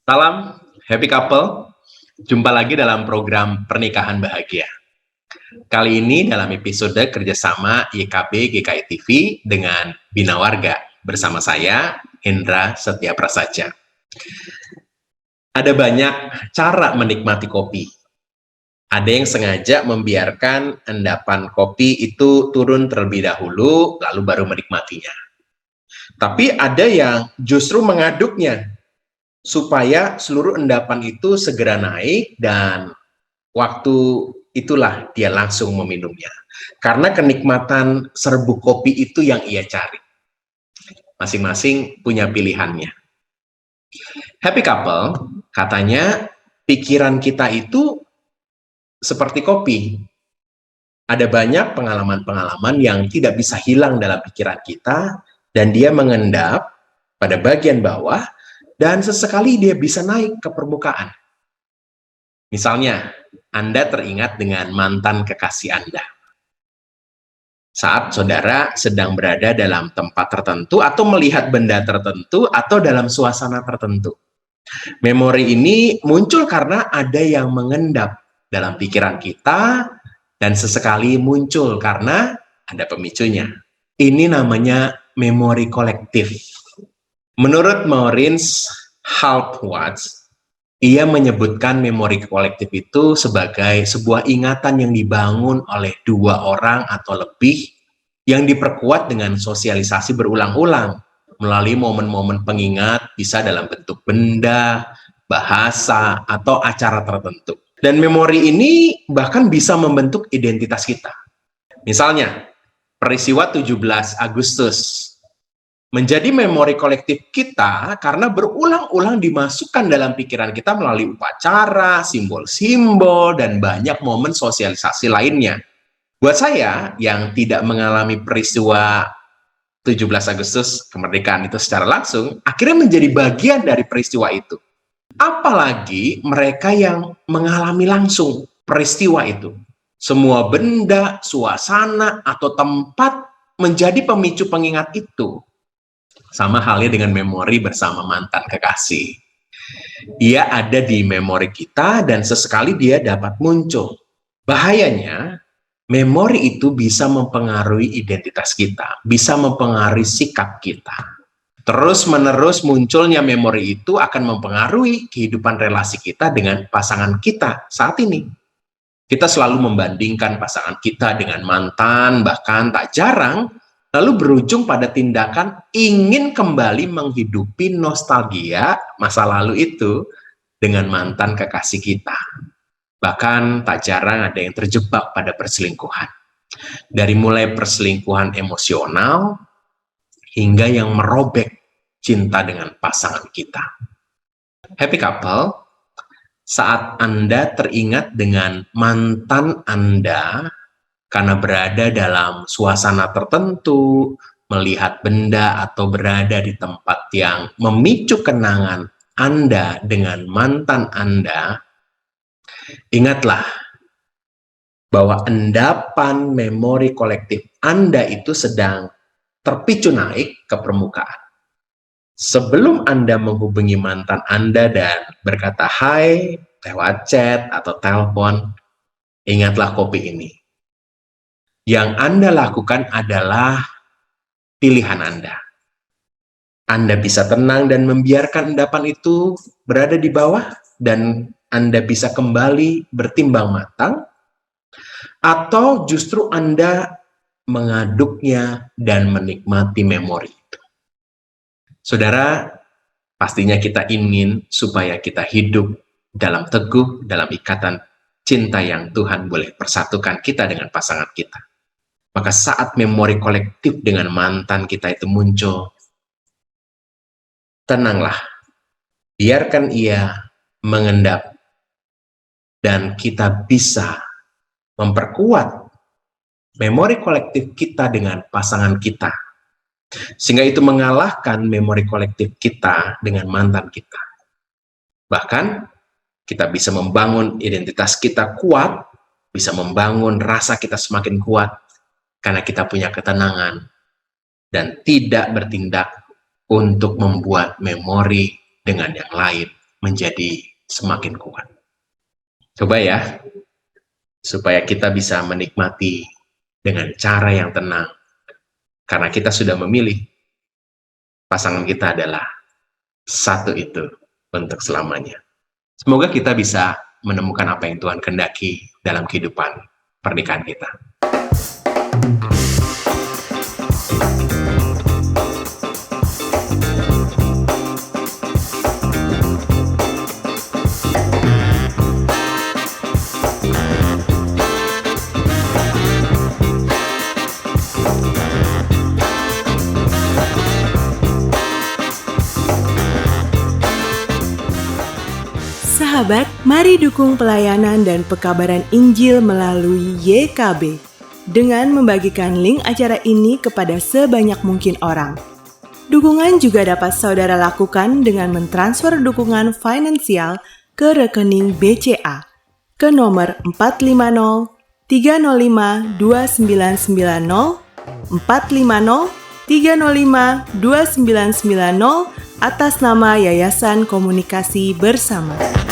Salam happy couple, jumpa lagi dalam program Pernikahan Bahagia. Kali ini dalam episode kerjasama YKB GKI TV dengan Bina Warga bersama saya, Hendra Setia Prasaja. Ada banyak cara menikmati kopi. Ada yang sengaja membiarkan endapan kopi itu turun terlebih dahulu, lalu baru menikmatinya. Tapi ada yang justru mengaduknya, supaya seluruh endapan itu segera naik dan waktu itulah dia langsung meminumnya. Karena kenikmatan serbuk kopi itu yang ia cari. Masing-masing punya pilihannya. Happy couple, katanya pikiran kita itu seperti kopi. Ada banyak pengalaman-pengalaman yang tidak bisa hilang dalam pikiran kita dan dia mengendap pada bagian bawah dan sesekali dia bisa naik ke permukaan. Misalnya, Anda teringat dengan mantan kekasih Anda. Saat saudara sedang berada dalam tempat tertentu atau melihat benda tertentu atau dalam suasana tertentu. Memori ini muncul karena ada yang mengendap dalam pikiran kita dan sesekali muncul karena ada pemicunya. Ini namanya memori kolektif. Menurut Maureen Halpwatz, ia menyebutkan memori kolektif itu sebagai sebuah ingatan yang dibangun oleh dua orang atau lebih yang diperkuat dengan sosialisasi berulang-ulang melalui momen-momen pengingat, bisa dalam bentuk benda, bahasa, atau acara tertentu. Dan memori ini bahkan bisa membentuk identitas kita. Misalnya, peristiwa 17 Agustus menjadi memori kolektif kita karena berulang-ulang dimasukkan dalam pikiran kita melalui upacara, simbol-simbol, dan banyak momen sosialisasi lainnya. Buat saya yang tidak mengalami peristiwa 17 Agustus kemerdekaan itu secara langsung, akhirnya menjadi bagian dari peristiwa itu. Apalagi mereka yang mengalami langsung peristiwa itu. Semua benda, suasana, atau tempat menjadi pemicu pengingat itu. Sama halnya dengan memori bersama mantan kekasih. Ia ada di memori kita dan sesekali dia dapat muncul. Bahayanya, memori itu bisa mempengaruhi identitas kita, bisa mempengaruhi sikap kita. Terus-menerus munculnya memori itu akan mempengaruhi kehidupan relasi kita dengan pasangan kita saat ini. Kita selalu membandingkan pasangan kita dengan mantan, bahkan tak jarang lalu berujung pada tindakan ingin kembali menghidupi nostalgia masa lalu itu dengan mantan kekasih kita. Bahkan tak jarang ada yang terjebak pada perselingkuhan. Dari mulai perselingkuhan emosional hingga yang merobek cinta dengan pasangan kita. Happy couple, saat Anda teringat dengan mantan Anda karena berada dalam suasana tertentu, melihat benda atau berada di tempat yang memicu kenangan Anda dengan mantan Anda, ingatlah bahwa endapan memori kolektif Anda itu sedang terpicu naik ke permukaan. Sebelum Anda menghubungi mantan Anda dan berkata hai lewat chat atau telepon, ingatlah kopi ini. Yang Anda lakukan adalah pilihan Anda. Anda bisa tenang dan membiarkan endapan itu berada di bawah dan Anda bisa kembali bertimbang matang, atau justru Anda mengaduknya dan menikmati memori itu. Saudara, pastinya kita ingin supaya kita hidup dalam teguh, dalam ikatan cinta yang Tuhan boleh persatukan kita dengan pasangan kita. Maka saat memori kolektif dengan mantan kita itu muncul, tenanglah, biarkan ia mengendap, dan kita bisa memperkuat memori kolektif kita dengan pasangan kita. Sehingga itu mengalahkan memori kolektif kita dengan mantan kita. Bahkan, kita bisa membangun identitas kita kuat, bisa membangun rasa kita semakin kuat, karena kita punya ketenangan dan tidak bertindak untuk membuat memori dengan yang lain menjadi semakin kuat. Coba ya, supaya kita bisa menikmati dengan cara yang tenang. Karena kita sudah memilih pasangan kita adalah satu itu untuk selamanya. Semoga kita bisa menemukan apa yang Tuhan kehendaki dalam kehidupan pernikahan kita. Sahabat, mari dukung pelayanan dan pekabaran Injil melalui YKB dengan membagikan link acara ini kepada sebanyak mungkin orang. Dukungan juga dapat saudara lakukan dengan mentransfer dukungan finansial ke rekening BCA ke nomor 450 305 2990 450 305 2990 atas nama Yayasan Komunikasi Bersama.